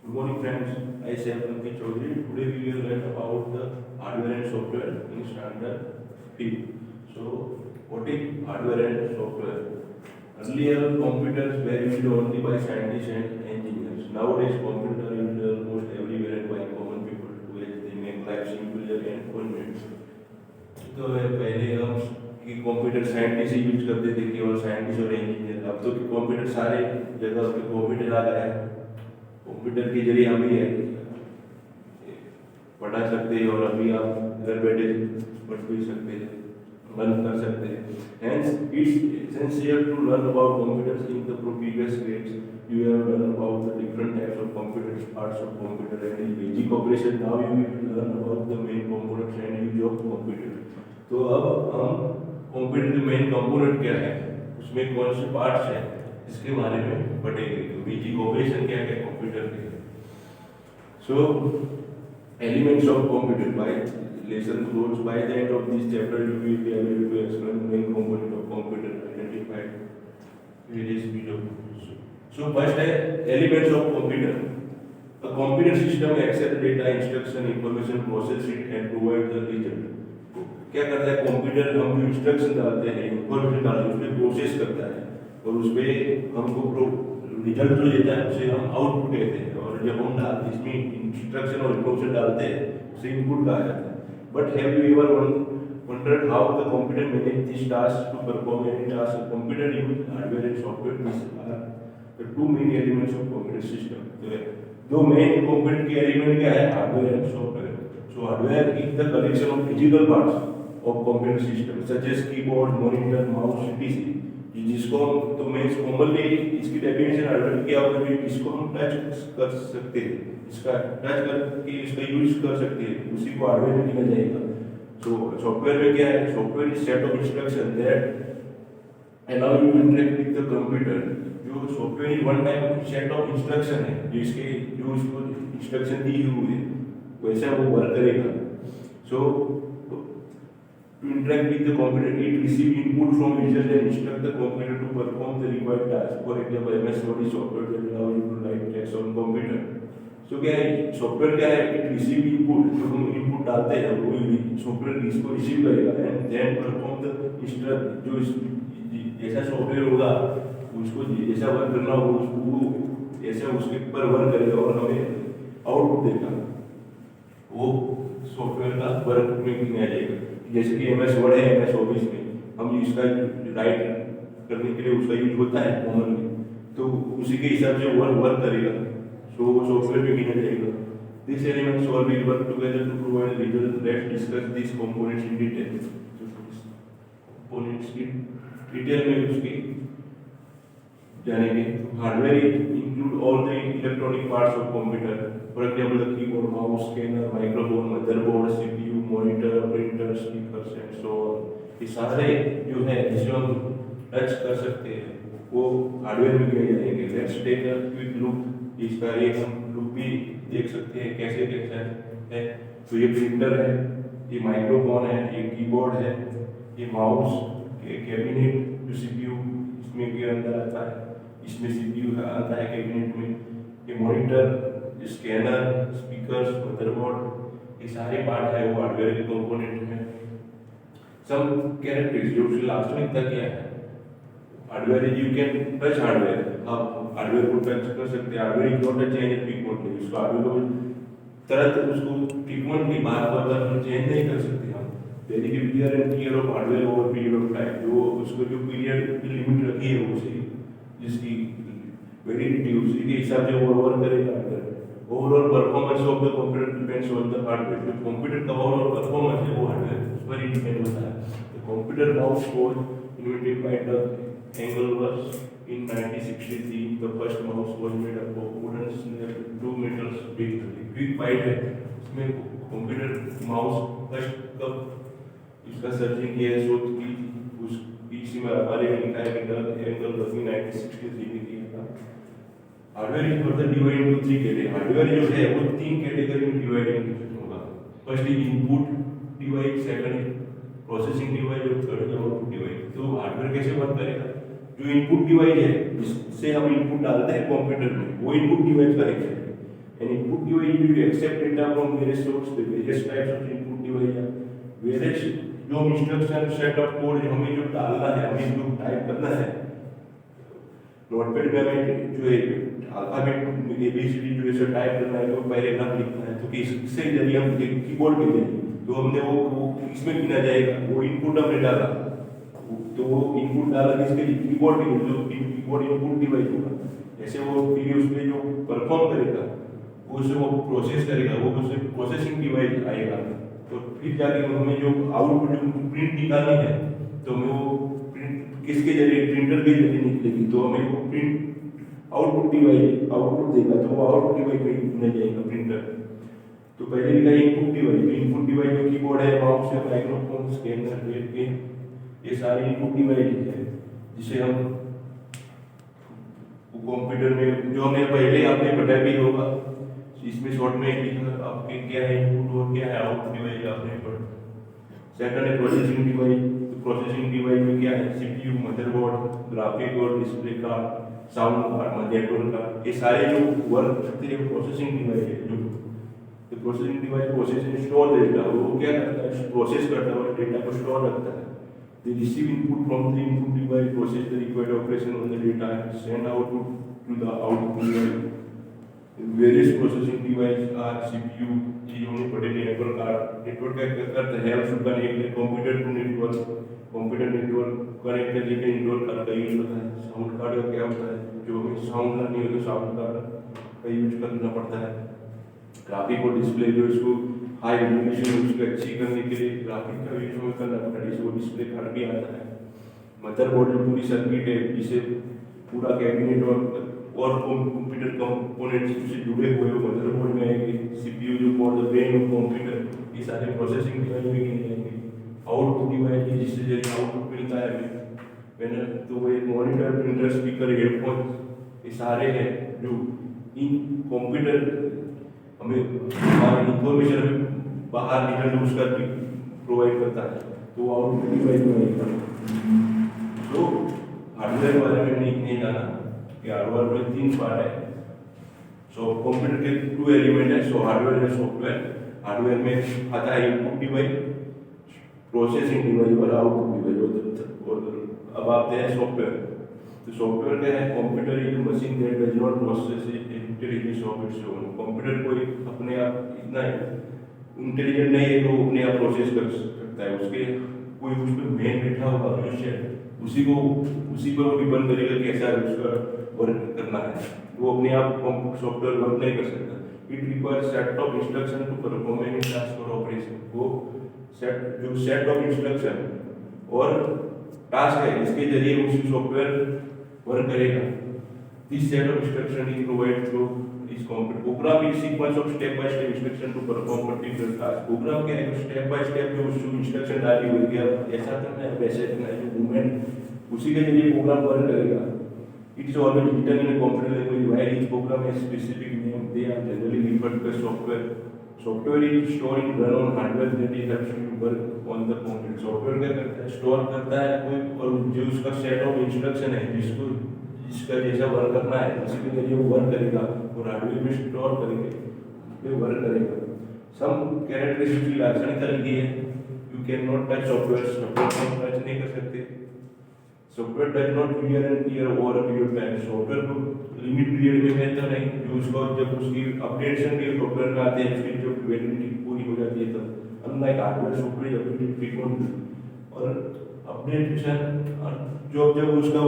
Good morning, friends. I am Ankit Chaudhary. Today we will learn about the hardware and software in standard T. So, what is hardware and software? Earlier, computers were used only by scientists and engineers. Nowadays, computers are used almost everywhere and by common people to they make life simpler and convenient. तो पहले हम कि computer scientist ही use करते थे, केवल scientist और engineer. अब तो कंप्यूटर सारे जगह पे कंप्यूटर आ गया है। कंप्यूटर के जरिए हम ही पढ़ा सकते हैं और अभी आप घर बैठे पढ़ भी सकते हैं, बंद कर सकते हैं। Hence, it's essential to learn about computers in the previous grades. You have learned about the different types of computers, parts of computer and basic operation. Now you will learn about the main components and use of computer. तो अब हम computer के main component क्या है, उसमें कौन से parts हैं, इसके बारे में पढ़ेंगे। तो बेसिक ऑपरेशन क्या है कंप्यूटर के। So elements of computer by lesson close by the end of this chapter you will be able to explain main component of computer identified various video. So first है elements of computer. A computer system accepts data, instruction, information, process it and provide the result. क्या करता है computer, हम जो instruction डालते हैं, information डालते हैं, उसमें प्रोसेस करता है और उसमें हमको रिजल्ट जो देता है उसे हम आउटपुट कहते हैं। और जब हम डालते इसमें इंस्ट्रक्शन और इंफॉर्मेशन डालते हैं उसे इनपुट कहा जाता है। But have you ever wondered how the computer manage this task to perform any task? Computer use hardware and software. These are the two main elements of computer system. दो main computer के element क्या है, hardware and software. So hardware is the collection of physical parts of computer system such as keyboard, monitor, mouse, etc. जिसको तो मैं commonly इसकी definition hardware क्या होता है, इसको हम टच कर सकते हैं, इसका टच करके इसका यूज कर सकते हैं, उसी को हार्डवेयर में लिखा जाएगा। सो सॉफ्टवेयर में क्या है, software is set of instruction that allow you to interact with the computer. जो software is one type set of instruction है जो इसके जो इसको इंस्ट्रक्शन दी हुई है वैसा वो वर्क करेगा। सो to interact with the computer, it receive input from users and instruct the computer to perform the required task. For example, MS Word is software that allows you to write text on computer. So क्या है, software क्या है, it receive input, जो हम input डालते हैं वो software इसको रिसीव करेगा and then perform the instruct, जो जैसा सॉफ्टवेयर होगा उसको जैसा वर्क करना होगा उसको ऐसा उसके ऊपर वर्क करेगा और हमें आउटपुट देगा। वो सॉफ्टवेयर का वर्क में आ जाएगा। जैसे कि MS वर्ड है, MS ऑफिस में हम इसका राइट करने के लिए उसका यूज होता है कॉमनली, तो उसी के हिसाब से वर्क करेगा। सो वो सॉफ्टवेयर में गिना जाएगा। This elements all will work together to provide result. Let's discuss this components in detail. Components की डिटेल में उसकी जानेंगे। Hardware include all the electronic parts of computer. For example the keyboard, mouse, scanner, microphone, motherboard, CPU, monitor, printer, speakers and so on. ये सारे जो है जिसे हम टच कर सकते हैं वो हार्डवेयर में किए जाएंगे। Let's take a quick look. इसका एक हम लुक भी देख सकते हैं कैसे कैसा है। तो ये प्रिंटर है, ये माइक्रोफोन है, ये कीबोर्ड है, ये माउस, ये कैबिनेट जो CPU इसमें के अंदर आता है, इसमें CPU आता है कैबिनेट में, ये मॉनिटर, स्कैनर, स्पीकर्स, मदरबोर्ड, ये सारे पार्ट है वो हार्डवेयर के कंपोनेंट हैं। सम कैरेक्टरिस्टिक्स जो उसकी लाक्षणिकता क्या है, hardware is you can touch hardware. आप हार्डवेयर को टच कर सकते हैं। Hardware is not a change frequently. उसको हार्डवेयर को तरह उसको फ्रीक्वेंटली बार-बार चेंज नहीं कर सकते हम। There is wear and tear of hardware over period of time. जो उसको जो पीरियड की लिमिट रखी है उसी जिसकी वैलिडिटी उसी के हिसाब से वो वर्क करेगा। Overall performance of the computer depends on the hardware. जो कंप्यूटर का ओवरऑल परफॉर्मेंस है वो हार्डवेयर पर ही डिपेंड होता है। The computer mouse was invented by the Engelwerth in 1963. The first mouse was made up of wooden snare, 2 meters big. Quick fight है इसमें computer mouse first कब इसका सर्चिंग किया है, शोध की उस इसी में हमारे में लिखा है कि Engelwerth ने 1963 में किया था। Hardware is further divided into 3 category. Hardware जो है वो 3 कैटेगरी में डिवाइड होगा। First is input device, second is processing device और थर्ड इज आउटपुट डिवाइस। तो हार्डवेयर कैसे वर्क करेगा, जो इनपुट डिवाइस है जिससे हम इनपुट डालते हैं कंप्यूटर में वो इनपुट डिवाइस करेगा। An input device will accept data from various sources, the various types of input device are various जो इंस्ट्रक्शन सेटअप कोड हमें जो डालना है, हमें जो टाइप करना है नोटपैड में, हमें जो है अल्फाबेट एबीसीडी जो ऐसे टाइप करना है, तो पैराग्राफ लिखना है, तो इसके जरिए हम कीबोर्ड पे जाएंगे, तो हमने वो इसमें गिना जाएगा, वो इनपुट हमने डाला, तो वो इनपुट डाला जिसके लिए कीबोर्ड पे जो कीबोर्ड इनपुट डिवाइस होगा, जैसे वो फिर उसमें जो परफॉर्म करेगा उसे वो प्रोसेस करेगा, वो उसे प्रोसेसिंग डिवाइस आएगा, तो फिर जाके हमें जो आउटपुट जो प्रिंट निकालनी है, तो हमें वो प्रिंट किसके जरिए, प्रिंटर के जरिए निकलेगी, तो हमें वो प्रिंट आउटपुट डिवाइस आउटपुट देगा, तो वो आउटपुट डिवाइस में गिना जाएगा प्रिंटर। तो पहले लिखा इनपुट डिवाइस, तो इनपुट डिवाइस में कीबोर्ड है, माउस है, माइक्रोफोन, स्कैनर, वेबकैम, ये सारे इनपुट डिवाइस है, जिसे हम कंप्यूटर में जो हमने पहले आपने पढ़ा भी होगा, इसमें शॉर्ट में लिखा आपके क्या है इनपुट और क्या है आउटपुट डिवाइस आपने पढ़ा। सेकंड है प्रोसेसिंग डिवाइस, तो प्रोसेसिंग डिवाइस में क्या है, सीपीयू, मदरबोर्ड, ग्राफिक और display card, sound card, network card, ये सारे जो वर्क करते हैं प्रोसेसिंग डिवाइस है। जो तो processing device processing store data, वो क्या करता है, प्रोसेस करता है और डेटा को स्टोर रखता है। They receive input from the input device, process the required operation on the data, and send output to the output device. Various processing devices are CPU, चीजों में बड़े नेटवर्क कार्ड, नेटवर्क का करता है help to connect computer to network, computer network connect करने के लिए network card का यूज होता है। साउंड कार्ड का क्या होता है, जो हमें साउंड लानी हो तो साउंड कार्ड का यूज करना पड़ता है। ग्राफिक और डिस्प्ले जो इसको हाई रेजोल्यूशन उसको अच्छी करने के लिए ग्राफिक का यूज हमें करना पड़ता है, इसको डिस्प्ले कार्ड भी आता है। मदरबोर्ड जो पूरी सर्किट है, जिसे पूरा कैबिनेट और कंप्यूटर कंपोनेंट्स से जुड़े हुए हो मदरबोर्ड में आएंगे। सीपीयू जो for the brain of computer, ये सारे प्रोसेसिंग डिवाइस में गिने जाएंगे। आउटपुट डिवाइस जिससे जरिए आउटपुट मिलता है हमें, तो वो एक मॉनिटर, प्रिंटर, स्पीकर, हेडफोन, ये सारे हैं जो इन कंप्यूटर हमें हमारा इंफॉर्मेशन हमें बाहर निकल उसका प्रोवाइड करता है, तो आउटपुट डिवाइस में आएगा। तो हार्डवेयर बारे में नहीं जाना कि हार्डवेयर में 3 पार्ट है। सो कंप्यूटर के 2 एलिमेंट है, सो हार्डवेयर है सॉफ्टवेयर। हार्डवेयर में आता है इनपुट डिवाइस, प्रोसेसिंग डिवाइस और आउटपुट डिवाइस, और अब आते हैं सॉफ्टवेयर। तो सॉफ्टवेयर क्या है, computer is machine that does not process intelligence of its own. Computer कोई अपने आप इतना इंटेलिजेंट नहीं है तो अपने आप प्रोसेस कर सकता है, उसके कोई उस पर मेन बैठा होगा मनुष्य, उसी पर वो डिपेंड करेगा कैसा उसका वर्क करना है, वो अपने आप सॉफ्टवेयर वर्क नहीं कर सकता। It requires set of instruction to perform any task और ऑपरेशन। वो सेट ऑफ इंस्ट्रक्शन और टास्क है, इसके जरिए उस सॉफ्टवेयर वर्क करेगा। This set of instruction is provide through इस computer program is sequence of step by step instruction to perform particular task. Program क्या है, स्टेप बाय स्टेप जो इंस्ट्रक्शन डाली हुई है, ऐसा करना है वैसे करना है, जो मूवमेंट उसी के जरिए प्रोग्राम वर्क करेगा। It is always written in computer language where each program has specific name, they are generally referred to software. Software is stored in run on hardware that is helps to work on the computer. Software क्या करता है, store करता है कोई, और जो उसका set of instruction है जिसका जैसा वर्क करना है उसी के जरिए वो वर्क करेगा, और हार्डवेयर में स्टोर करके वो वर्क करेगा। सम कैरेक्टरिस्टिक लाक्षणिकता लिखी है, you can not touch software, software को टच नहीं कर सकते। Software does not clear and clear over a period time. Software को लिमिट पीरियड में है तो नहीं, जो उसको जब उसकी अपडेशन के सॉफ्टवेयर में आते हैं उसकी जो वैलिडिटी पूरी हो जाती है तब। Unlike hardware software update frequent और अपडेशन जब उसका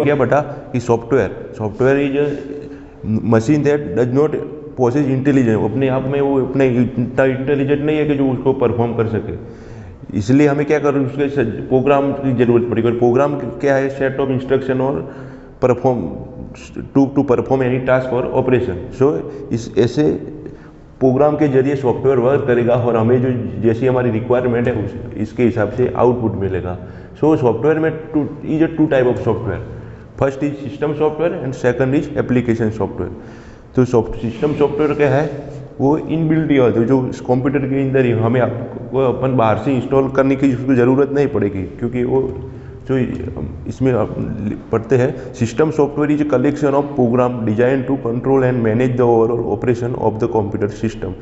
क्या बता कि software is machine that does not possess intelligence. अपने आप में वो अपने इतना इंटेलिजेंट नहीं है कि जो उसको परफॉर्म कर सके, इसलिए हमें क्या कर उसके प्रोग्राम की जरूरत पड़ेगी। और प्रोग्राम क्या है, सेट ऑफ इंस्ट्रक्शन और टू परफॉर्म एनी टास्क और ऑपरेशन। सो इस ऐसे प्रोग्राम के जरिए सॉफ्टवेयर वर्क करेगा और हमें जो जैसी हमारी रिक्वायरमेंट है इसके हिसाब से आउटपुट मिलेगा। सो सॉफ्टवेयर में is 2 type of software, first is system software and second is application software. तो सिस्टम सॉफ्टवेयर क्या है, वो इनबिल्ट ही होता है, जो कंप्यूटर के अंदर ही हमें अपन बाहर से इंस्टॉल करने की ज़रूरत नहीं पड़ेगी, क्योंकि वो जो इसमें पढ़ते हैं, system software is a collection of program design to control and manage the overall operation of the computer system.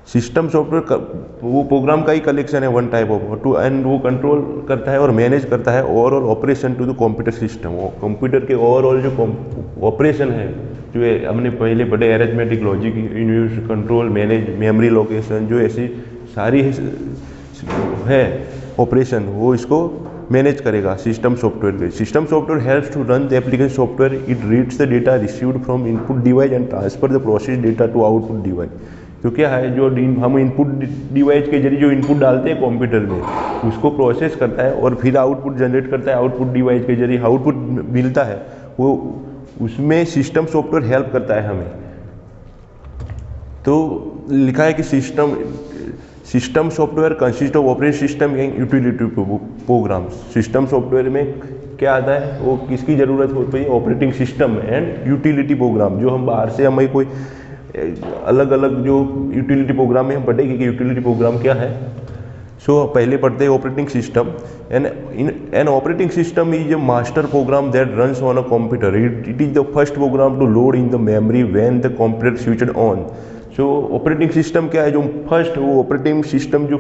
System software वो प्रोग्राम का ही कलेक्शन है, one type of two, and वो कंट्रोल करता है और मैनेज करता है overall operation to the computer system. Computer के ओवरऑल जो ऑपरेशन है, जो हमने पहले पढ़े, arithmetic, logic, use, control, manage, memory location, जो ऐसी सारी है ऑपरेशन, वो इसको मैनेज करेगा सिस्टम सॉफ्टवेयर के। System software helps to run the application software, it reads the data received from input device and transfer the process data to output device. तो क्या है, जो हम इनपुट डिवाइस के जरिए जो इनपुट डालते हैं कंप्यूटर में, उसको प्रोसेस करता है और फिर आउटपुट जनरेट करता है। आउटपुट डिवाइस के जरिए आउटपुट मिलता है, वो उसमें सिस्टम सॉफ्टवेयर हेल्प करता है हमें। तो लिखा है कि system software consist of operating system and utility programmes. System software में क्या आता है, वो किसकी ज़रूरत होती है, operating system and utility programme. जो हम बाहर से हमें कोई अलग अलग जो यूटिलिटी प्रोग्राम में हम पढ़ेंगे कि यूटिलिटी प्रोग्राम क्या है। सो पहले पढ़ते हैं operating system. An operating system is a master program that runs on a computer. It is the first program to load in the memory when the computer switched on. So operating system क्या है, जो first वो operating system जो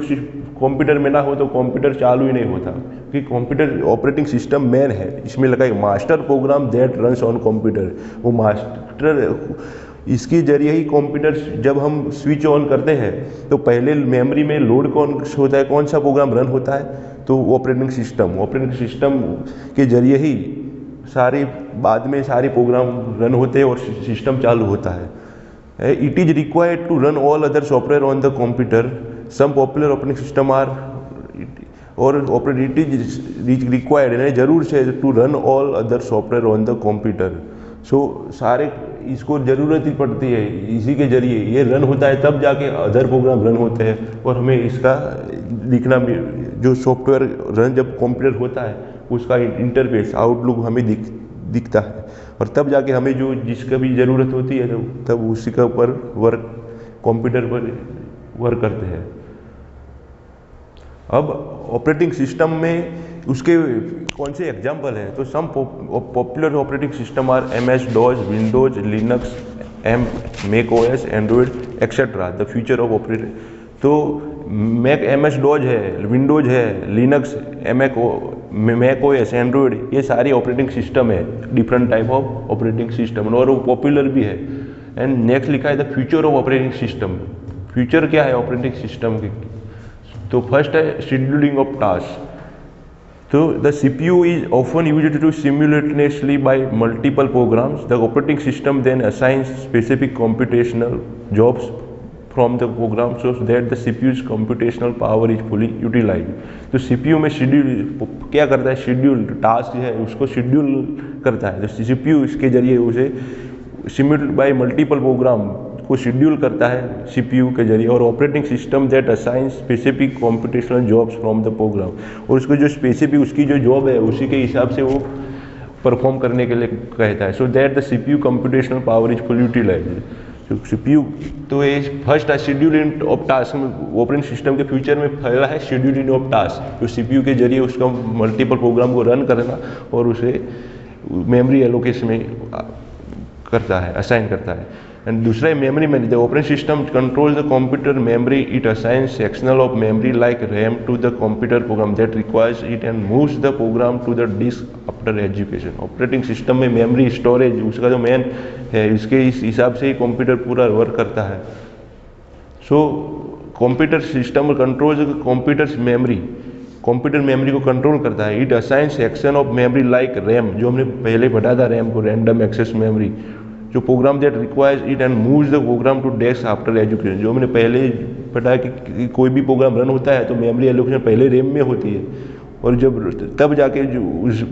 computer में ना हो तो computer चालू ही नहीं होता, क्योंकि कंप्यूटर ऑपरेटिंग सिस्टम मेन है। इसमें लगा है master program that runs on computer. वो मास्टर, इसके जरिए ही कंप्यूटर जब हम स्विच ऑन करते हैं तो पहले मेमोरी में लोड कौन होता है, कौन सा प्रोग्राम रन होता है, तो ऑपरेटिंग सिस्टम के जरिए ही बाद में सारे प्रोग्राम रन होते हैं और सिस्टम चालू होता है। It is required to run all other software on the computer. Some popular operating system are it is required, यानी जरूर से to run all other software on the computer. So सारे इसको ज़रूरत ही पड़ती है, इसी के जरिए ये रन होता है, तब जाके अदर प्रोग्राम रन होते हैं। और हमें इसका दिखना भी, जो सॉफ्टवेयर रन जब कंप्यूटर होता है उसका इंटरफेस, आउटलुक हमें दिखता है, और तब जाके हमें जो जिसका भी ज़रूरत होती है तब उसी का ऊपर कंप्यूटर पर वर्क करते हैं। अब ऑपरेटिंग सिस्टम में उसके कौन से एग्जाम्पल हैं, तो some popular operating system are MS DOS, Windows, Linux, Mac OS, Android etcetera. The future of operating, तो MS DOS है, विंडोज है, लिनक्स, मैक OS, एंड्रॉयड, ये सारी ऑपरेटिंग सिस्टम है, different type of operating system, और वो popular भी है। एंड नेक्स्ट लिखा है the future of operating system. Future क्या है ऑपरेटिंग सिस्टम की, तो फर्स्ट है शेड्यूलिंग ऑफ टास्क। तो the CPU is often used to simultaneously by multiple programs. The operating system then assigns specific computational jobs from the program so that the CPU's computational power is fully utilized. तो CPU में schedule क्या करता है, schedule task है उसको schedule करता है। तो CPU इसके जरिए उसे सिम्युलेट बाय मल्टीपल प्रोग्राम को शेड्यूल करता है CPU के जरिए। और operating system that assigns specific computational jobs from the program, और उसको जो स्पेसिफिक उसकी जो जॉब है उसी के हिसाब से वो परफॉर्म करने के लिए कहता है। So that the CPU computational power is full utilized. CPU तो ये फर्स्ट है शेड्यूलिंग ऑफ टास्क में, ऑपरेटिंग सिस्टम के फ्यूचर में पहला है शेड्यूलिंग ऑफ टास्क, जो CPU के जरिए उसका मल्टीपल प्रोग्राम को रन करना और उसे मेमोरी एलोकेशन में करता है, असाइन करता है। एंड दूसरा है memory manager. The operating system control the computer memory, it assigns sectional of memory like RAM to the computer program that requires it and moves the program to the disk after execution. Operating system में memory storage उसका जो main है, इसके इस हिसाब से ही computer पूरा work करता है। So computer system control computer memory को कंट्रोल करता है। It assign section of memory like RAM, जो हमने पहले पढ़ा था रैम को, रैंडम एक्सेस मेमोरी, जो program that requires it and moves the program to desk after education. जो हमने पहले पढ़ा कि कोई भी प्रोग्राम रन होता है तो मेमोरी एलोकेशन पहले रैम में होती है, और जब तब जाके जो उस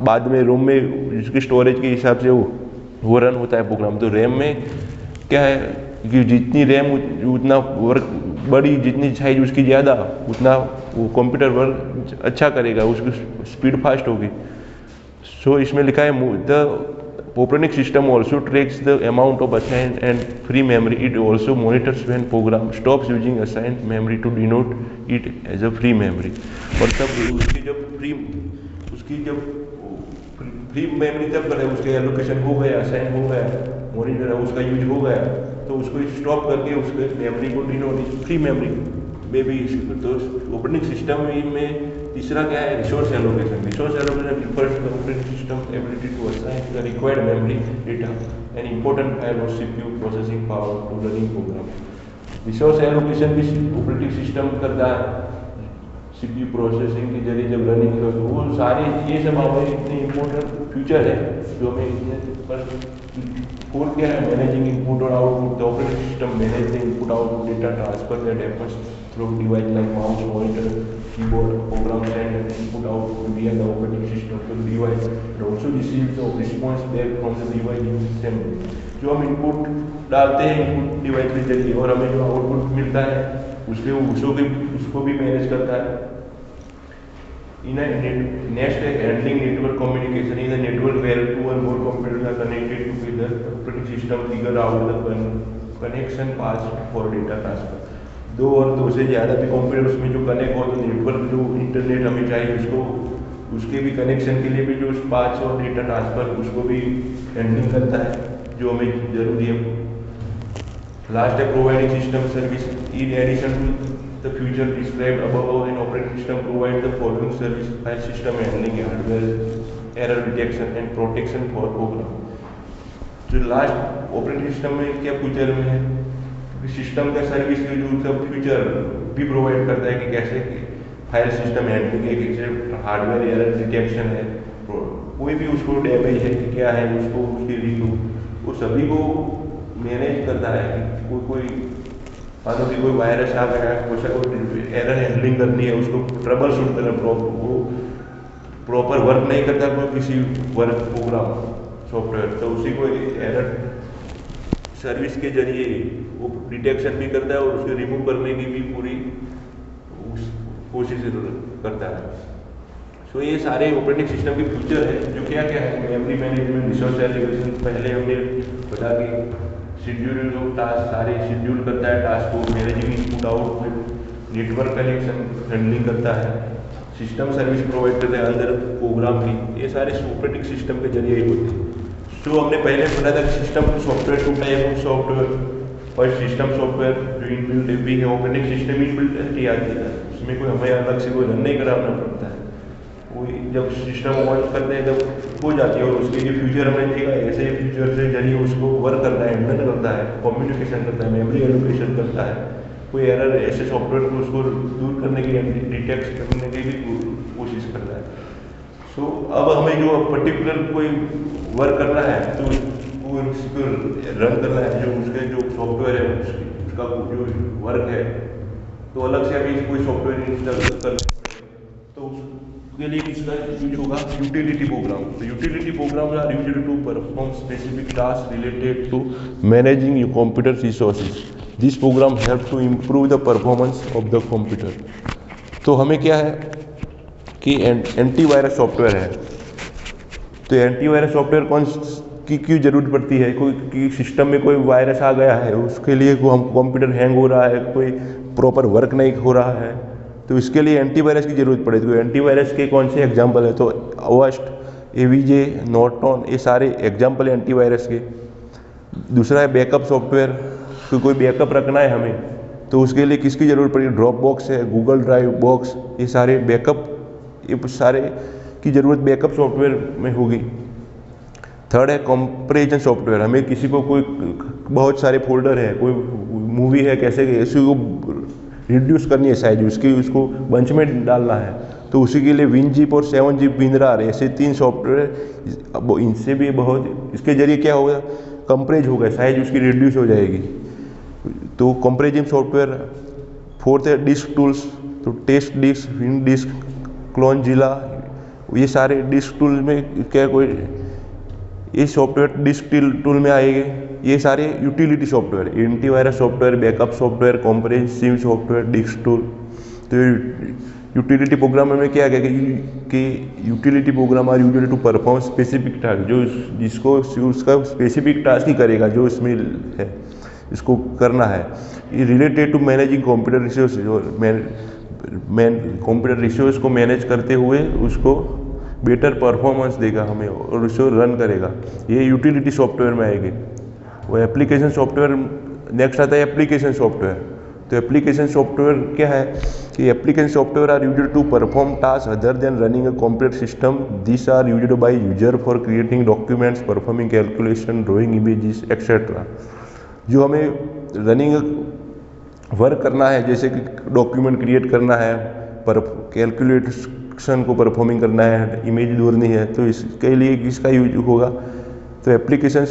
बाद में रोम में उसकी स्टोरेज के हिसाब से वो रन होता है प्रोग्राम। तो रैम में क्या है कि जितनी रैम उतना वर्क बड़ी, जितनी साइज उसकी ज़्यादा, उतना वो कंप्यूटर वर्क अच्छा करेगा, उसकी स्पीड फास्ट होगी। सो इसमें लिखा है the operating system also tracks the amount of assigned and free memory. It also monitors when program stops using assigned memory to denote it as a free memory. और तब उसकी जब फ्री मेमोरी तब करे, उसके एलोकेशन हो गया, assign हो गया, मॉनिटर उसका यूज हो गया, तो उसको स्टॉप करके उसके मेमोरी को डिनोट फ्री मेमोरी में भी। तो ऑपरेटिंग सिस्टम में तीसरा क्या है, resource allocation. Resource allocation refers to the operating system ability to assign the required memory data and important file और CPU processing power to running program. Resource allocation भी operating system करता है CPU processing के जरिए जब running कर, तो वो सारे ये सब हमारे इतने इम्पोर्टेंट फीचर है जो हमें इतने पर फोर क्या है, मैनेजिंग इनपुट और output. The operating system manage the input output data transfer that happens through device like mouse, monitor, keyboard, program send input output via the operating system to the device and also receive the response back from the device using assembly। जो हम input डालते हैं input device के जरिए और हमें जो output मिलता है उसको भी मैनेज करता है। नेक्स्ट है handling network communication. In the network where two और more computers are connected together, operating system figure out the connection path for data transfer. दो और दो से ज़्यादा भी कंप्यूटर्स में जो कनेक्ट हो, तो नेटवर्क जो इंटरनेट हमें चाहिए उसके भी कनेक्शन के लिए भी जो पाथ और डेटा ट्रांसफर उसको भी हैंडलिंग करता है, जो हमें जरूरी है। लास्ट है providing system service. In addition to the feature described above, an operating system provides the following service: file system handling, hardware error detection and protection for program। जो लास्ट ऑपरेटिंग सिस्टम में क्या feature में है, system का service के जो सब feature भी प्रोवाइड करता है कि कैसे फाइल सिस्टम हैंडलिंग है, कैसे हार्डवेयर एरर डिटेक्शन है, कोई भी उसको डैमेज है कि क्या है, उसको उसकी रिव्यू वो सभी को मैनेज करता है। कि कोई मानो कि कोई वायरस आ गया, कोई एरर हैंडलिंग करनी है, उसको ट्रबल शूट करना, वो प्रॉपर वर्क नहीं करता कोई किसी वर्क प्रोग्राम सॉफ्टवेयर, तो उसी को एरर सर्विस के जरिए वो डिटेक्शन भी करता है और उसको रिमूव करने की भी पूरी कोशिश करता है। सो ये सारे ऑपरेटिंग सिस्टम के फीचर है जो क्या क्या है, मेमोरी मैनेजमेंट, रिसोर्स एलोकेशन, पहले हमने बता कि शेड्यूल ऑफ टास्क सारे शेड्यूल करता है टास्क को, managing input output, network connection handling करता है, सिस्टम सर्विस प्रोवाइड करता है अंदर प्रोग्राम की। ये सारे ऑपरेटिंग सिस्टम के जरिए ही होते हैं। तो हमने पहले पढ़ा था system software two type of software. First system software जो इनबिल्ट भी है, ऑपरेटिंग सिस्टम इनबिल्ट आती है, उसमें कोई हमें अलग से कोई रन नहीं कराना पड़ता है, वो जब सिस्टम ऑन करते हैं तब हो जाती है। और उसके लिए फ्यूचर हमने देखा ऐसे फ्यूचर से जरिए उसको वर्क करता है, हैंडल करता है, कम्युनिकेशन करता है, मेमोरी एलोकेशन करता है, कोई एरर ऐसे सॉफ्टवेयर को उसको दूर करने के लिए डिटेक्ट करने की भी कोशिश करता है। सो अब हमें जो पर्टिकुलर कोई वर्क करना है तो उसको रन करना है, जो उसके जो सॉफ्टवेयर है उसका जो वर्क है, तो अलग से अभी कोई सॉफ्टवेयर इंस्टॉल कर तो के लिए इसका यूज होगा यूटिलिटी प्रोग्राम। तो utility program are used to perform specific task related to managing your computer resources. This program help to improve the performance of the computer. तो हमें क्या है कि एंटीवायरस सॉफ्टवेयर है, तो एंटीवायरस सॉफ्टवेयर कौन की क्यों जरूरत पड़ती है, कोई कि सिस्टम में कोई वायरस आ गया है, उसके लिए हम कंप्यूटर हैंग हो रहा है, कोई प्रॉपर वर्क नहीं हो रहा है, तो इसके लिए एंटीवायरस की जरूरत पड़ेगी। तो एंटीवायरस के कौन से एग्जाम्पल है, तो अवस्ट, एवीजे, नॉर्टन, ये सारे एग्जाम्पल है एंटीवायरस के। दूसरा है बैकअप सॉफ्टवेयर, तो कोई बैकअप रखना है हमें तो उसके लिए किसकी ज़रूरत पड़ेगी, ड्रॉप बॉक्स है, गूगल ड्राइव बॉक्स, ये सारे बैकअप, ये सारे की ज़रूरत बैकअप सॉफ्टवेयर में होगी। थर्ड है कंपैरिजन सॉफ्टवेयर, हमें किसी को कोई बहुत सारे फोल्डर है, कोई मूवी है, कैसे इसी को रिड्यूस करनी है साइज उसकी, उसको बंच में डालना है, तो उसी के लिए WinZip और 7zip WinRAR ऐसे 3 सॉफ्टवेयर, अब इनसे भी बहुत, इसके जरिए क्या होगा, कंप्रेज होगा, साइज उसकी रिड्यूस हो जाएगी। तो कंपैरिजन सॉफ्टवेयर। फोर्थ है डिस्क टूल्स, तो टेस्ट डिस्क, विन डिस्क, क्लोनजिला, ये सारे डिस्क टूल में क्या कोई ये सॉफ्टवेयर डिस्क टूल में आएंगे। ये सारे utility software, antivirus software, backup software, comprehensive software, disk tool. तो यूटिलिटी प्रोग्राम में क्या है कि utility program are usually to perform specific task, जो जिसको उसका स्पेसिफिक टास्क ही करेगा जो इसमें है, इसको करना है। ये related to managing computer resource, computer resource को मैनेज करते हुए उसको बेटर परफॉर्मेंस देगा हमें और उसको रन करेगा। ये यूटिलिटी सॉफ्टवेयर में आएगी। वो एप्लीकेशन सॉफ्टवेयर नेक्स्ट आता है एप्लीकेशन सॉफ्टवेयर। तो एप्लीकेशन सॉफ्टवेयर क्या है कि application software are used to perform task other than running a computer system. This are used by user for creating documents, performing calculation, drawing images etcetera. जो हमें running work करना है, जैसे कि डॉक्यूमेंट क्रिएट करना है, पर कैलकुलेशन को परफॉर्मिंग करना है, इमेज जोड़नी है, तो इसके लिए किसका यूज होगा? तो एप्लीकेशन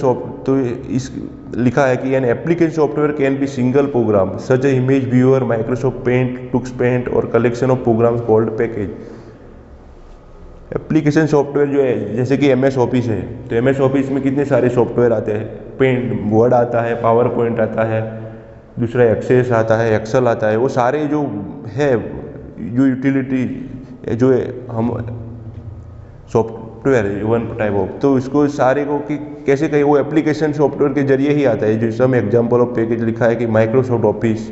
तो इस लिखा है कि an application software can be single program such a image viewer, Microsoft paint, Tux paint और collection of programs called package. Application software जो है जैसे कि MS ऑफिस है, तो MS ऑफिस में कितने सारे सॉफ्टवेयर आते हैं, पेंट, वर्ड आता है, पावर पॉइंट आता है, दूसरा एक्सेस आता है, एक्सेल आता है, वो सारे जो है जो यूटिलिटी जो है हम सॉफ्टवेयर वन टाइप ऑफ, तो इसको सारे को कि कैसे कहीं वो एप्लीकेशन सॉफ्टवेयर के जरिए ही आता है। जो सम एग्जांपल ऑफ पैकेज लिखा है कि माइक्रोसॉफ्ट ऑफिस,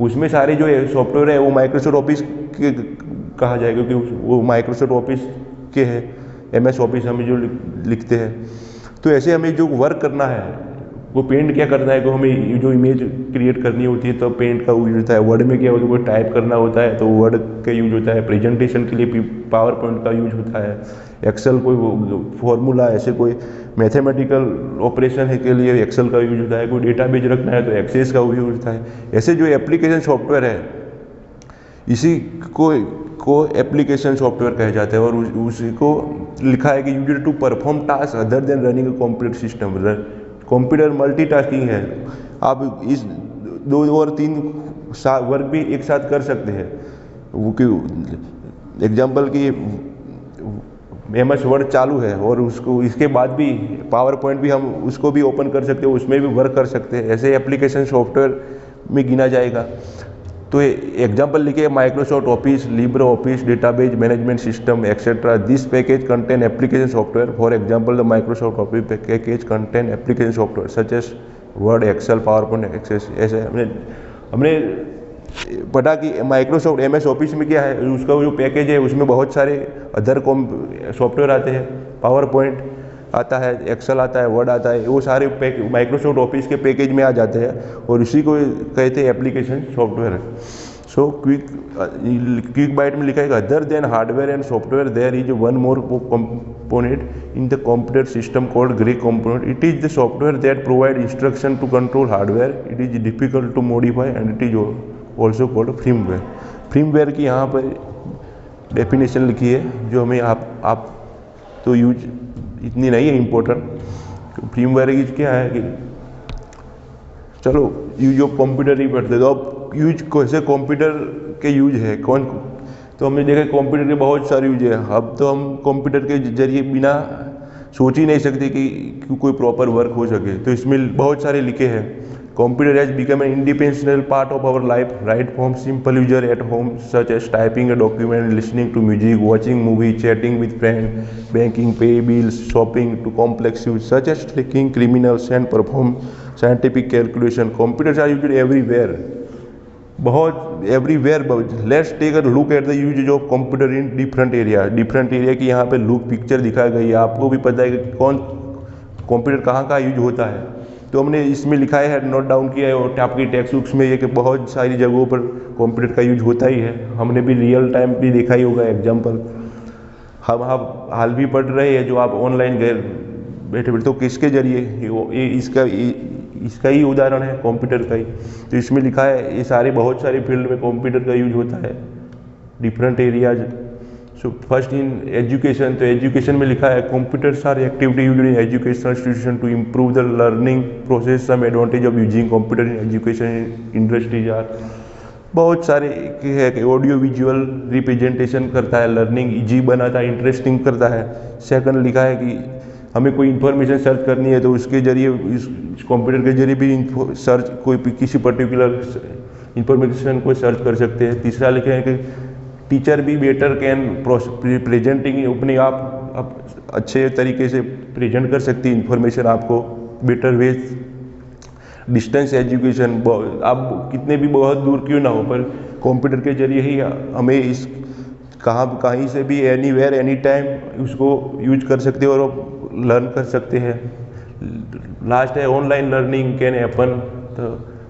उसमें सारे जो है सॉफ्टवेयर है वो माइक्रोसॉफ्ट ऑफिस के कहा जाएगा क्योंकि वो माइक्रोसॉफ्ट ऑफिस के है। MS ऑफिस हमें जो लिखते हैं, तो ऐसे हमें जो वर्क करना है वो पेंट क्या करना है, कि हमें जो इमेज क्रिएट करनी होती है तो पेंट का यूज होता है। वर्ड में क्या होता है, कोई टाइप करना होता है तो वर्ड का यूज होता है। प्रेजेंटेशन के लिए पावर पॉइंट का यूज होता है। एक्सेल कोई फॉर्मूला ऐसे कोई मैथमेटिकल ऑपरेशन है के लिए एक्सेल का यूज होता है। कोई डेटाबेस रखना है तो एक्सेस का यूज होता है। ऐसे जो एप्लीकेशन सॉफ्टवेयर है इसी को एप्लीकेशन सॉफ्टवेयर कहा जाता है और उसी को लिखा है कि used to perform task other than running a computer system. Computer multitasking है, आप इस 2 और 3 वर्क भी एक साथ कर सकते हैं। वो क्यों एग्जाम्पल की MS वर्ड चालू है और उसको इसके बाद भी पावर पॉइंट भी हम उसको भी ओपन कर सकते हैं, उसमें भी वर्क कर सकते हैं। ऐसे एप्लीकेशन सॉफ्टवेयर में गिना जाएगा। तो एग्जाम्पल लिखे Microsoft Office, Libre Office, database management system etcetera. This package contain application software. For example the Microsoft Office package contain application software such as Word, Excel, PowerPoint, Access. ऐसे हमने पढ़ा कि Microsoft MS office में क्या है, उसका जो package है उसमें बहुत सारे अदर सॉफ्टवेयर आते हैं। पावर पॉइंट आता है, एक्सेल आता है, वर्ड आता है, वो सारे माइक्रोसॉफ्ट ऑफिस के पैकेज में आ जाते हैं और इसी को कहते हैं application software. So quick bite में लिखा है other than hardware and software there is one more component in the computer system called grey component. It is the software that provide instruction to control hardware. It is difficult to modify and it is also called firmware. firmware की यहाँ पर definition लिखी है जो हमें आप तो use इतनी नहीं है इम्पोर्टेंट। firmware की क्या है कि चलो यूज ऑफ कंप्यूटर ही पढ़ते, तो अब यूज कैसे कंप्यूटर के यूज है कौन, तो हमने देखा कंप्यूटर के बहुत सारे यूज है। अब तो हम कंप्यूटर के जरिए बिना सोच ही नहीं सकते कि कोई प्रॉपर वर्क हो सके, तो इसमें बहुत सारे लिखे हैं। Computer has become an independent part of our life, right from simple user at home such as typing a document, listening to music, watching movie, chatting with friend, banking, pay bills, shopping to complex use such as tracking criminals and perform scientific calculation. Computers are used everywhere, बहुत everywhere. Let's take a look at the use of computer in different area की यहाँ पे look picture दिखाई गई है। आपको भी पता है कि कौन कंप्यूटर कहाँ यूज होता है, तो हमने इसमें लिखा है, नोट डाउन किया है और आपकी टेक्स्ट बुक्स में ये कि बहुत सारी जगहों पर कंप्यूटर का यूज होता ही है। हमने भी रियल टाइम भी देखा ही होगा एग्जाम्पल, हम हाल भी पढ़ रहे हैं जो आप ऑनलाइन गए बैठे बैठे, तो किसके जरिए ये इसका ही उदाहरण है कंप्यूटर का ही। तो इसमें लिखा है ये सारे बहुत सारे फील्ड में कंप्यूटर का यूज होता है, different areas. So first in education, तो एजुकेशन में लिखा है computers are activity used in educational institution to improve the learning process. Some advantage of using computer in education industries are, बहुत सारे है कि ऑडियो विजुअल रिप्रेजेंटेशन करता है, लर्निंग ईजी बनाता है, इंटरेस्टिंग करता है। सेकंड लिखा है कि हमें कोई इन्फॉर्मेशन सर्च करनी है तो उसके जरिए इस कंप्यूटर के जरिए भी सर्च कोई किसी पर्टिकुलर इन्फॉर्मेशन को सर्च कर सकते हैं। तीसरा लिखे हैं कि टीचर भी बेटर कैन प्रेजेंटिंग अपने आप अच्छे तरीके से प्रेजेंट कर सकती है इंफॉर्मेशन आपको बेटर वे। डिस्टेंस एजुकेशन, आप कितने भी बहुत दूर क्यों ना हो पर कंप्यूटर के जरिए ही हमें इस कहीं से भी एनीवेयर एनी टाइम उसको यूज कर सकते हैं और लर्न कर सकते हैं। लास्ट है online learning can happen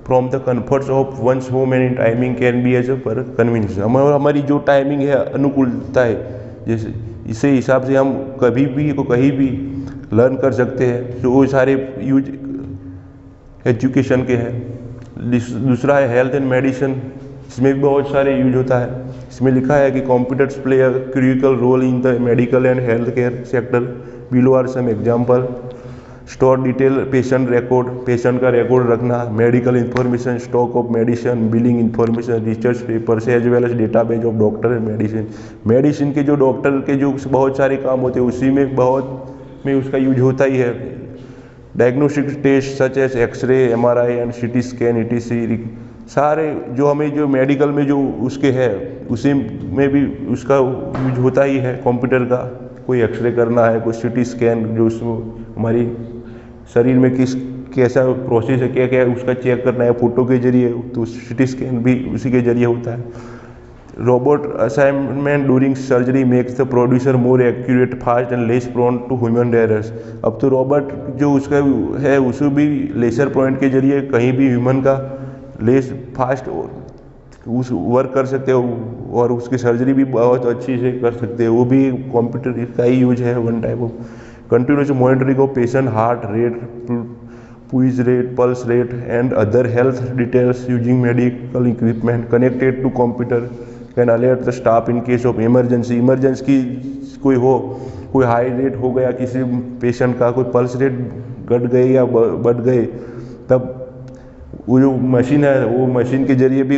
from the comforts of one's home and timing can be as per convenience. हमारी जो टाइमिंग है अनुकूलता है, जैसे इसे हिसाब से हम कभी भी कहीं भी लर्न कर सकते हैं। तो वो सारे यूज एजुकेशन के हैं। दूसरा है हेल्थ एंड मेडिसिन, इसमें भी बहुत सारे यूज होता है। इसमें लिखा है कि computers play a critical role in the medical and health care sector. Below are some example. Store detail patient record, patient का रिकॉर्ड रखना, medical information, stock of medicine, billing information, research papers as well as database of doctor and medicine. Medicine के जो doctor के जो बहुत सारे काम होते हैं उसी में उसका यूज होता ही है। Diagnostic test such as X-ray, MRI and CT scan ETC, सारे जो हमें जो मेडिकल में जो उसके है उसी में भी उसका यूज होता ही है कंप्यूटर का। कोई एक्सरे करना है, कोई CT स्कैन जो उसमें हमारी शरीर में कैसा प्रोसेस है, क्या क्या उसका चेक करना है फोटो के जरिए, तो CT स्कैन भी उसी के जरिए होता है। Robot assignment during surgery makes the producer more accurate, fast and less prone to human errors. अब तो रोबोट जो उसका है उसको भी लेजर पॉइंट के जरिए कहीं भी ह्यूमन का लेस फास्ट उस वर्क कर सकते हो और उसकी सर्जरी भी बहुत अच्छी से कर सकते हैं। वो भी कंप्यूटर का ही यूज है one type of. Continuous monitoring of patient heart rate, pulse rate, pulse rate and other health details using medical equipment connected to computer can alert the staff in case of emergency। Emergency कोई high rate हो गया किसी patient का, कोई pulse rate घट गए या बढ़ गए, तब वो जो मशीन है वो मशीन के जरिए भी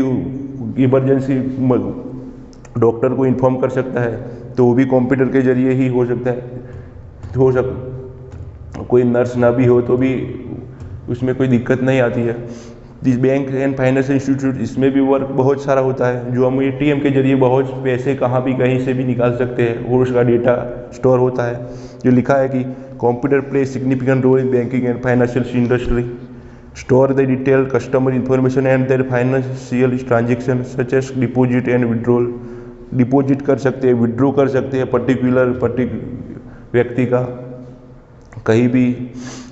इमरजेंसी डॉक्टर को इन्फॉर्म कर सकता है। तो वो भी कंप्यूटर के जरिए ही हो सकता है। कोई नर्स ना भी हो तो भी उसमें कोई दिक्कत नहीं आती है। This bank and financial institute, इसमें भी वर्क बहुत सारा होता है जो हम ATM के जरिए बहुत पैसे कहाँ भी कहीं से भी निकाल सकते हैं और उसका डेटा स्टोर होता है। जो लिखा है कि computer play significant role in banking and financial industry, store the detailed customer information and their financial transaction such as deposit and withdrawal. Deposit कर सकते हैं, विड्रॉ कर सकते हैं पर्टिकुलर व्यक्ति का कहीं भी।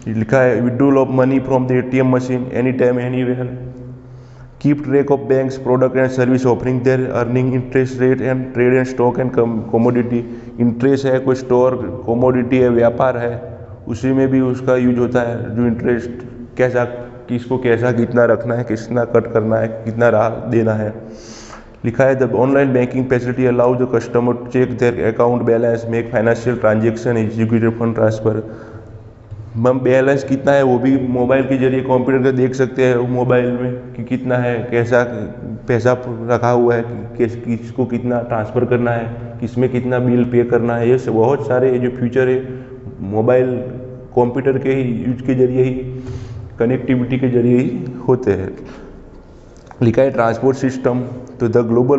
लिखा है withdrawal of money from the ATM machine any time anywhere. Keep track of banks product and service offering their earning interest rate and trade and stock and commodity. Interest है, कोई स्टोर कमोडिटी है, व्यापार है, उसी में भी उसका use होता है। जो इंटरेस्ट कैसा, किसको कैसा कितना रखना है, कितना कट करना है, कितना राह देना है। लिखा है the online banking facility allow the customer to check their account balance, make financial transaction, execute fund transfer. हम बैलेंस कितना है वो भी मोबाइल के जरिए कंप्यूटर का देख सकते हैं मोबाइल में कि कितना है, कैसा पैसा रखा हुआ है, किसको कितना ट्रांसफ़र करना है, किसमें कितना बिल पे करना है। ये सब बहुत सारे जो फ्यूचर है मोबाइल कंप्यूटर के ही यूज के जरिए ही, कनेक्टिविटी के जरिए ही होते हैं। लिखा है ट्रांसपोर्ट सिस्टम, तो द ग्लोबल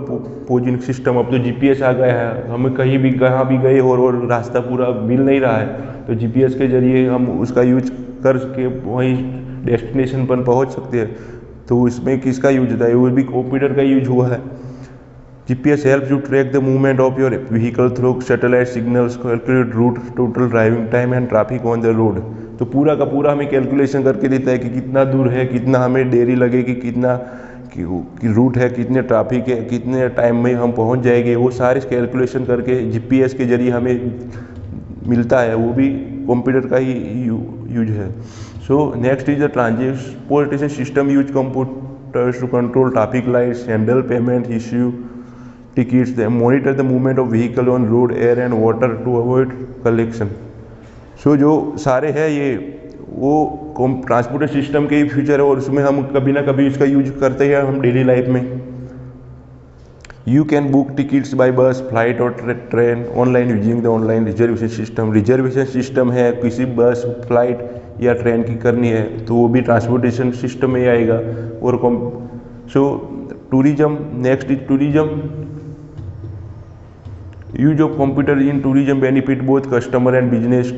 पोजिंग सिस्टम। अब तो GPS आ गया है, हमें कहीं भी कहाँ भी गए और रास्ता पूरा मिल नहीं रहा है तो GPS के जरिए हम उसका यूज करके वहीं डेस्टिनेशन पर पहुंच सकते हैं। तो इसमें किसका यूज होता है, वो भी कंप्यूटर का यूज हुआ है। GPS help you track the movement of your vehicle through satellite signals, calculate route, total driving time and traffic on the road. तो पूरा का पूरा हमें कैलकुलेशन करके देता है कि कितना दूर है, कितना हमें देरी लगेगी, कितना कि रूट है, कितने ट्रैफिक है, कितने टाइम में हम पहुंच जाएंगे। वो सारे कैलकुलेशन करके GPS के जरिए हमें मिलता है, वो भी कंप्यूटर का ही यूज है। So next is the transportation system use computers to control traffic lights, handle payment, issue tickets, monitor the movement of vehicle on road, air and water to avoid collection. So जो सारे हैं ये वो transportation system के ही future है और उसमें हम कभी ना कभी इसका यूज करते हैं हम डेली लाइफ में। You can book tickets by bus, flight और train online using the online reservation system. Reservation system है, किसी बस, फ्लाइट या ट्रेन की करनी है तो वो भी ट्रांसपोर्टेशन सिस्टम में ही आएगा। और so tourism, next is tourism. Use of computer in tourism benefit both customer and business.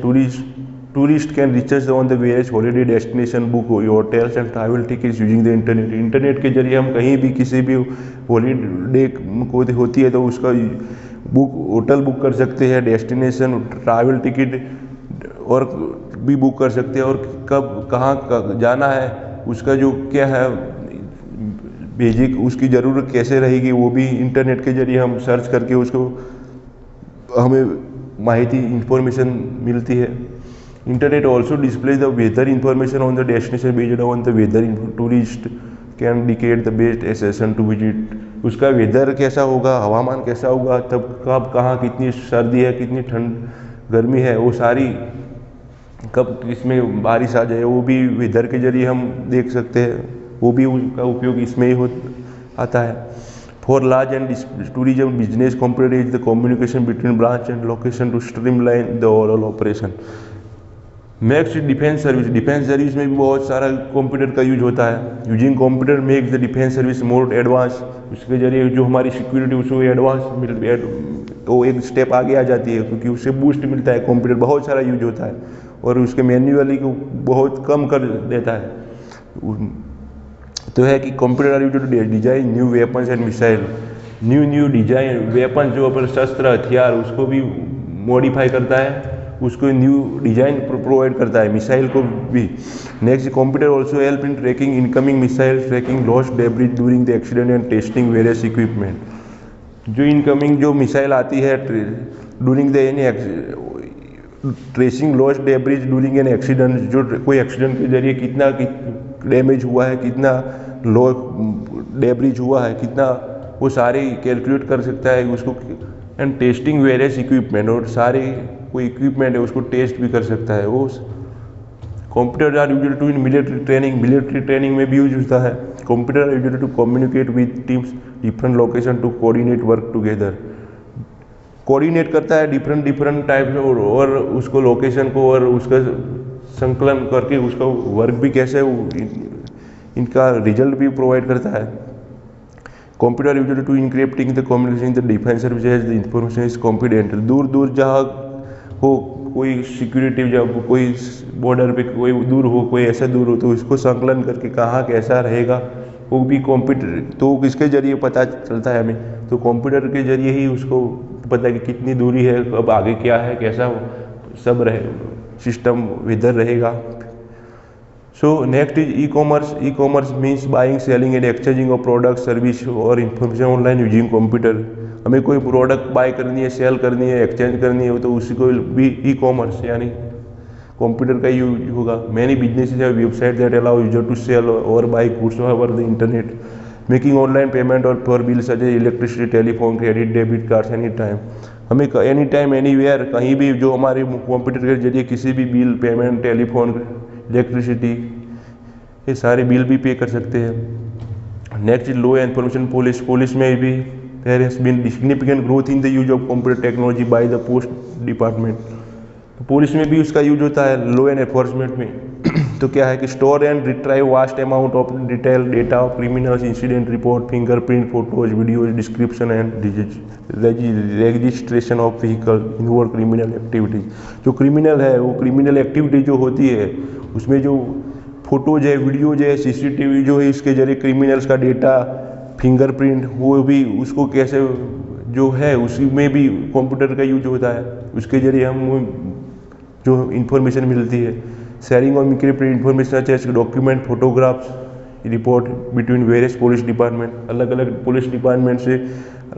Tourist can research on the various holiday destination, book hotels and travel tickets using the internet. Internet के जरिए हम कहीं भी किसी भी holiday को होती है तो उसका होटल बुक कर सकते हैं, डेस्टिनेशन ट्रैवल टिकट और भी बुक कर सकते हैं, और कब कहाँ जाना है उसका जो क्या है बेसिक उसकी ज़रूरत कैसे रहेगी वो भी इंटरनेट के जरिए हम सर्च करके उसको हमें माहिती इंफॉर्मेशन मिलती है. Internet also displays the weather information on the destination based on the weather. Tourist can indicate the best station to visit. उसका वेदर कैसा होगा, हवामान कैसा होगा, तब कब कहाँ कितनी सर्दी है, कितनी ठंड गर्मी है, वो सारी कब इसमें बारिश आ जाए वो भी वेदर के जरिए हम देख सकते हैं. वो भी उसका उपयोग इसमें ही आता है. For large and tourism business computer is the communication between branch and location to streamline the overall operation. Next defence service. Defence service में भी बहुत सारा कंप्यूटर का यूज होता है. Using computer makes the defence service more advance. उसके जरिए जो हमारी सिक्योरिटी उसको एडवांस वो एक स्टेप आगे आ जाती है, क्योंकि उससे बूस्ट मिलता है. कंप्यूटर बहुत सारा यूज होता है और उसके मैन्युअली को बहुत कम कर देता है. तो है कि computer are used to design new weapons and missile. New design weapon जो अपन शस्त्र हथियार उसको भी मॉडिफाई करता है, उसको न्यू डिजाइन प्रोवाइड करता है, मिसाइल को भी. Next computer also help in tracking incoming missile, tracking lost debris during the accident and testing various equipment. जो इनकमिंग जो मिसाइल आती है during the any tracing lost debris during an accident, जो कोई एक्सीडेंट के जरिए कितना डैमेज हुआ है, कितना लो डेब्रिज हुआ है, कितना वो सारे कैलकुलेट कर सकता है उसको. एंड टेस्टिंग वेरियस इक्विपमेंट, और सारे कोई इक्विपमेंट है उसको टेस्ट भी कर सकता है. वो computer are used to in military training. Military training में भी यूज होता है. Computer are used to communicate with teams different location to coordinate work together. Coordinate करता है डिफरेंट टाइप और उसको लोकेशन को और उसका संकलन करके उसका वर्क भी कैसे इनका रिजल्ट भी प्रोवाइड करता है. Computer used to encrypting the communication the defence services the information is confidential. दूर जहाँ हो कोई सिक्योरिटी, जब कोई बॉर्डर पे कोई दूर हो, कोई ऐसा दूर हो, तो उसको संकलन करके कहाँ कैसा रहेगा वो भी कंप्यूटर तो किसके जरिए पता चलता है हमें. तो कंप्यूटर के जरिए ही उसको पता है कि कितनी दूरी है, अब आगे क्या है, कैसा सब रहे सिस्टम इधर रहेगा. सो next is e commerce. E commerce means buying selling and exchanging of product service और इंफॉर्मेशन ऑनलाइन यूजिंग कंप्यूटर. हमें कोई प्रोडक्ट बाय करनी है, सेल करनी है, एक्सचेंज करनी है, तो उसी को भी ई कॉमर्स यानी कंप्यूटर का यूज होगा. Many businesses have website that allow user to sell और buy goods over the internet, making online payment और for bill such as electricity, telephone, credit, debit cards any time. हमें any time anywhere कहीं भी जो हमारे computer के जरिए किसी भी बिल पेमेंट, टेलीफोन, इलेक्ट्रिसिटी, ये सारे बिल भी पे कर सकते हैं. Next law information police. Police में भी there has been significant growth in the use of computer technology by the post department. Police में भी उसका यूज होता है लॉ एंड एनफोर्समेंट में. तो क्या है कि store and retrieve vast amount of detail data of criminals, incident report, fingerprint, photos, videos, description and registration of vehicle involve criminal activities. जो क्रिमिनल है वो क्रिमिनल एक्टिविटी जो होती है उसमें जो फोटोज है, वीडियोज है, सीसीटीवी जो है, इसके जरिए क्रिमिनल्स का डेटा, फिंगरप्रिंट, वो भी उसको कैसे जो है उसी में भी कंप्यूटर का यूज होता है. उसके जरिए हम जो इंफॉर्मेशन मिलती है. Sharing of encrypted information such as document, photographs, report between various police department. अलग अलग पुलिस डिपार्टमेंट से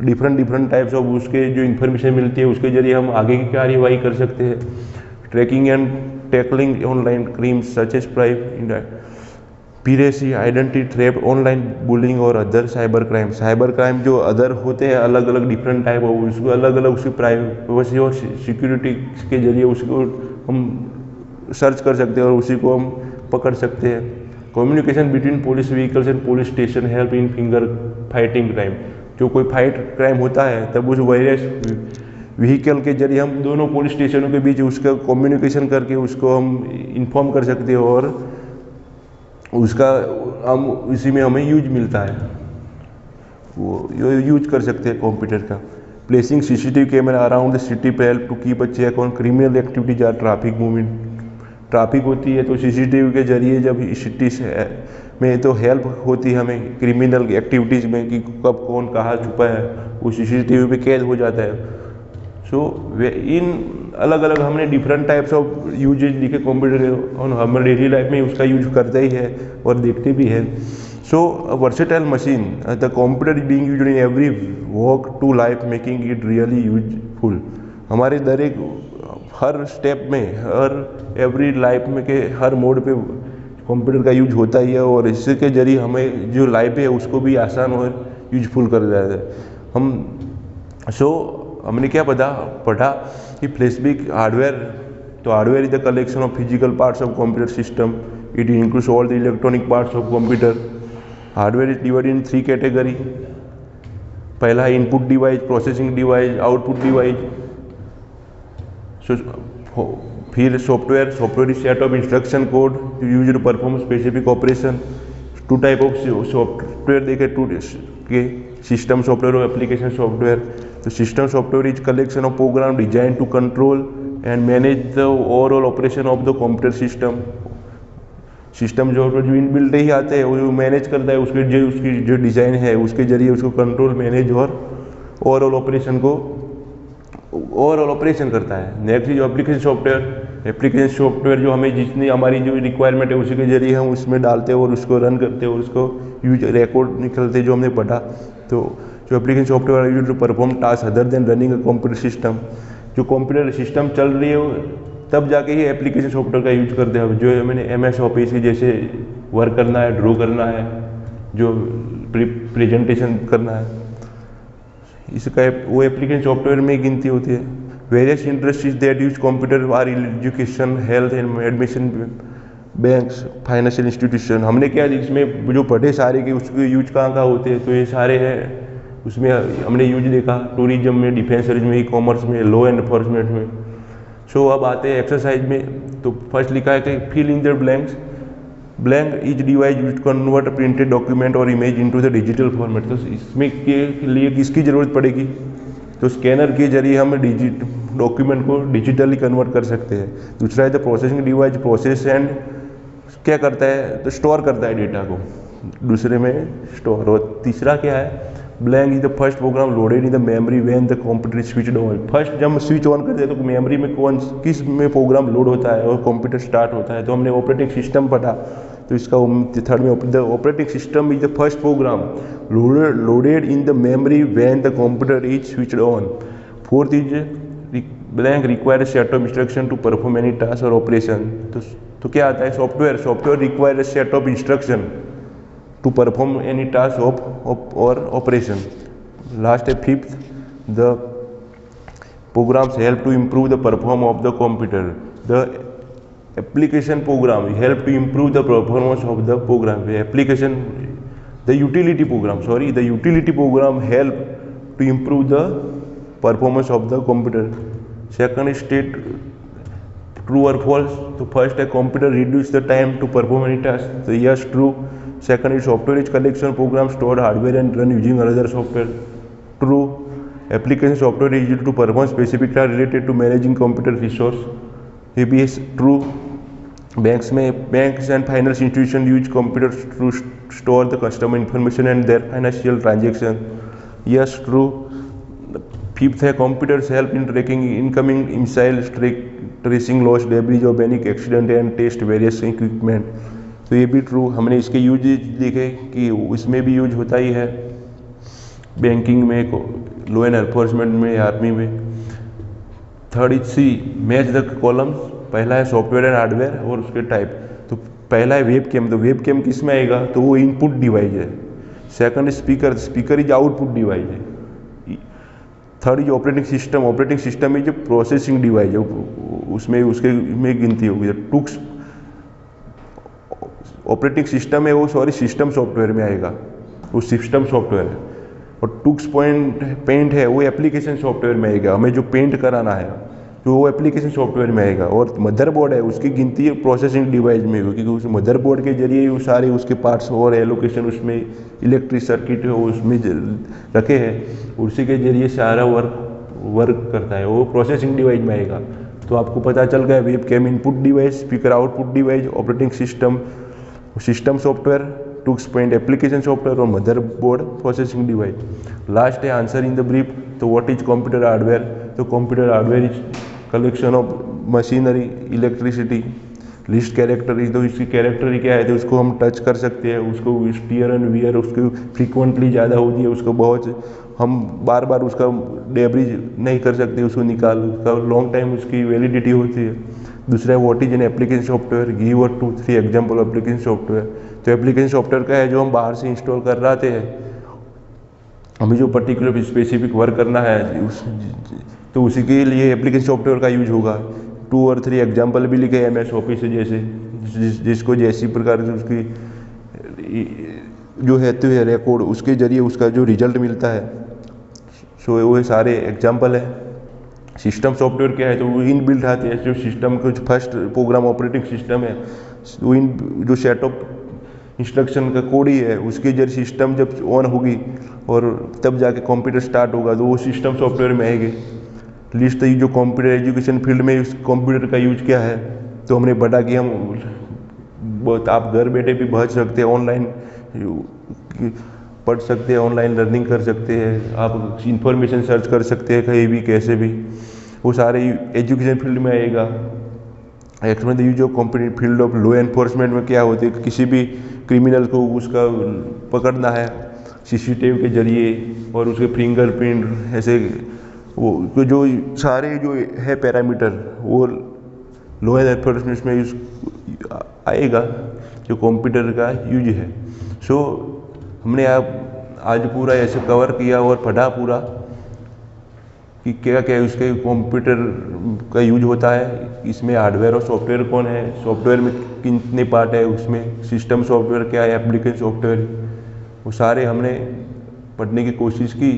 डिफरेंट टाइप्स ऑफ उसके जो इन्फॉर्मेशन मिलती है उसके जरिए हम आगे की कार्यवाही कर सकते हैं. Tracking and tackling online crimes such as piracy, identity theft, online bullying और other cyber crime. Cyber crime जो अदर होते हैं अलग अलग डिफरेंट टाइप ऑफ, उसको अलग अलग उसकी प्राइवेसी और सिक्योरिटी के जरिए उसको हम सर्च कर सकते हैं और उसी को हम पकड़ सकते हैं. Communication between police vehicles and police station help in finger fighting crime. जो कोई फाइट क्राइम होता है तब उस वायरस व्हीकल के जरिए हम दोनों पुलिस स्टेशनों के बीच उसका कम्युनिकेशन करके उसको हम इन्फॉर्म कर सकते हैं और उसका हम इसी में हमें यूज मिलता है, वो यूज कर सकते हैं कंप्यूटर का. Placing CCTV camera around the city पे help to keep a check on criminal activities or traffic movement. Traffic होती है तो CCTV के जरिए जब सिटी में तो हेल्प होती है हमें क्रिमिनल एक्टिविटीज़ में कि कब कौन कहाँ छुपा है, वो CCTV पे कैद हो जाता है। सो इन अलग अलग हमने डिफरेंट टाइप्स ऑफ यूजेज लिखे कंप्यूटर के, और हमारे डेली लाइफ में उसका यूज करते ही है और देखते भी है। So versatile machine the computer is being used in every walk to life making it really useful. हमारे हर स्टेप में, हर एवरी लाइफ में के हर मोड पे कंप्यूटर का यूज होता ही है, और इसके जरिए हमें जो लाइफ है उसको भी आसान और यूजफुल कर देता है। हमने क्या पढ़ा कि फ्लैशबैक हार्डवेयर, तो hardware is the collection of physical parts of computer system, it includes all the electronic parts of computer. Hardware is divided in 3 category. पहला है input device, processing device, output device. फिर software is set of instruction code used to perform specific operation. 2 type of software देखे, 2 के system software और application software. तो system software is collection of program design to control and manage the overall operation of the computer system. System जो inbuilt ही आते हैं वो manage करता है, उसकी जो डिज़ाइन है उसके जरिए उसको कंट्रोल, मैनेज और ओवरऑल ऑपरेशन करता है। नेक्स्ट जो एप्लीकेशन सॉफ्टवेयर जो हमें जितनी हमारी जो रिक्वायरमेंट है उसी के जरिए हम उसमें डालते हैं और उसको रन करते हैं और उसको यूज रिकॉर्ड निकलते जो हमने पढ़ा। तो जो application software use to perform task other than running a computer system. जो कंप्यूटर सिस्टम चल रही है तब जाके ही एप्लीकेशन सॉफ्टवेयर का यूज करते हैं। जो मैंने MS ऑफिस की जैसे वर्क करना है, ड्रॉ करना है, जो प्रेजेंटेशन करना है, इसका वो एप्लीकेशन सॉफ्टवेयर में ही गिनती होती है। Various industries that use computer are education, health and admission, banks, financial institution. हमने क्या इसमें जो पढ़े सारे के उसके यूज कहाँ होते हैं, तो ये सारे हैं उसमें हमने यूज देखा। टूरिज्म में, डिफेंस में, ई-कॉमर्स में, लॉ एंड एनफोर्समेंट में। सो अब आते हैं एक्सरसाइज में। तो फर्स्ट लिखा है कि fill in the blanks. Blank is device use to convert printed document और image into the digital format. तो इसमें के लिए किसकी ज़रूरत पड़ेगी, तो स्कैनर के जरिए हम डॉक्यूमेंट को डिजिटली कन्वर्ट कर सकते हैं। दूसरा है the processing device, process and क्या करता है, तो स्टोर करता है डेटा को दूसरे में स्टोर। और तीसरा क्या है, blank is the first program loaded in the memory when the computer switch on. First जब स्विच ऑन करते हैं तो मेमोरी में किस में प्रोग्राम लोड होता है और कंप्यूटर स्टार्ट होता है। तो हमने ऑपरेटिंग सिस्टम पढ़ा, तो इसका थर्ड में the operating system is the first program loaded in the memory when the computer is switched on. Fourth is blank require set of instruction to perform any task और operation. तो क्या आता है, software require set of instruction to perform any task or operation. Last है fifth, the programs help to improve the performance of the computer. The application program help to improve the performance of the program. The utility program help to improve the performance of the computer. Second is state true or false. तो first है computer reduce the time to perform any task. तो yes true. Second is software is collection program stored hardware and run using another software. True. Application software is used to perform specific tasks related to managing computer resource. ABS true. Banks and financial institutions use computers to store the customer information and their financial transaction. Yes true. Fifth है computers help in tracking incoming missiles, tracing lost debris of any accident and test various equipment. तो ये भी true. हमने इसके use देखे कि इसमें भी यूज होता ही है, बैंकिंग में, लॉ एंड एनफोर्समेंट में, आर्मी में। Third is C match the columns. पहला है सॉफ्टवेयर एंड हार्डवेयर और उसके टाइप। तो पहला है वेब कैम। तो वेब कैम किस में आएगा, तो वो इनपुट डिवाइस है। Second is speaker is output device है। Third is operating system is processing device है, उसमें उसके में गिनती होगी। टूक्स ऑपरेटिंग सिस्टम है वो सिस्टम सॉफ्टवेयर में आएगा, वो सिस्टम सॉफ्टवेयर है। और टूक्स पेंट है वो एप्लीकेशन सॉफ्टवेयर में आएगा, हमें जो पेंट कराना है जो वो एप्लीकेशन सॉफ्टवेयर में आएगा। और मदरबोर्ड है उसकी गिनती प्रोसेसिंग डिवाइस में होगी, क्योंकि उस मदरबोर्ड के जरिए वो सारे उसके पार्ट्स और एलोकेशन उसमें इलेक्ट्रिक सर्किट उसमें रखे हैं, उसी के जरिए सारा वर्क करता है, वो प्रोसेसिंग डिवाइस में आएगा। तो आपको पता चल गया webcam input device, speaker output device, operating system software, to expand application software और मदरबोर्ड प्रोसेसिंग डिवाइस। लास्ट है आंसर इन द ब्रीफ। तो व्हाट इज कंप्यूटर हार्डवेयर? तो computer hardware is collection of machinery, electricity, list character. तो इसकी character क्या है? तो उसको हम टच कर सकते हैं, उसको स्टीयर एंड वियर उसको फ्रीक्वेंटली ज़्यादा होती है, उसको बहुत हम बार बार उसका डेब्रिज नहीं कर सकते, उसको निकाल, उसका लॉन्ग टाइम उसकी वैलिडिटी होती है। दूसरा है what is an application software? Give और 2-3 एग्जाम्पल ऑफ एप्लीकेशन सॉफ्टवेयर। तो एप्लीकेशन सॉफ्टवेयर का है जो हम बाहर से इंस्टॉल कर रहे हैं, हमें जो पर्टिकुलर स्पेसिफिक वर्क करना है तो उसी के लिए एप्लीकेशन सॉफ्टवेयर का यूज होगा। 2 और 3 एग्जाम्पल भी लिखे MS ऑफिस जैसे, जिसको जैसी प्रकार से उसकी जो है तो है रिकॉर्ड, उसके जरिए उसका जो रिजल्ट मिलता है, सो वो सारे एग्जाम्पल है। सिस्टम सॉफ्टवेयर क्या है? तो वो इन बिल्ट आते हैं, जो सिस्टम का फर्स्ट प्रोग्राम ऑपरेटिंग सिस्टम है, वो इन जो सेट ऑफ इंस्ट्रक्शन का कोड ही है, उसके जरिए सिस्टम जब ऑन होगी और तब जाके कंप्यूटर स्टार्ट होगा, तो वो सिस्टम सॉफ्टवेयर में आएगी। लिस्ट जो कंप्यूटर एजुकेशन फील्ड में इस कंप्यूटर का यूज क्या है, तो हमने पढ़ा कि हम बहुत आप घर बैठे भी पढ़ सकते हैं, ऑनलाइन पढ़ सकते हैं, ऑनलाइन लर्निंग कर सकते हैं, आप इंफॉर्मेशन सर्च कर सकते हैं कहीं भी कैसे भी, वो सारे एजुकेशन फील्ड में आएगा। Explain the use of computer field of law enforcement में क्या होती है? किसी भी क्रिमिनल को उसका पकड़ना है CCTV के जरिए और उसके फिंगरप्रिंट ऐसे, वो जो सारे जो है पैरामीटर, वो लॉ एनफोर्समेंट में यूज आएगा, जो कंप्यूटर का यूज है। सो हमने आज पूरा ऐसे कवर किया और पढ़ा पूरा कि क्या क्या उसके कंप्यूटर का यूज होता है, इसमें हार्डवेयर और सॉफ्टवेयर कौन है, सॉफ्टवेयर में कितने पार्ट है, उसमें सिस्टम सॉफ्टवेयर क्या है, एप्लीकेशन सॉफ्टवेयर, वो सारे हमने पढ़ने की कोशिश की।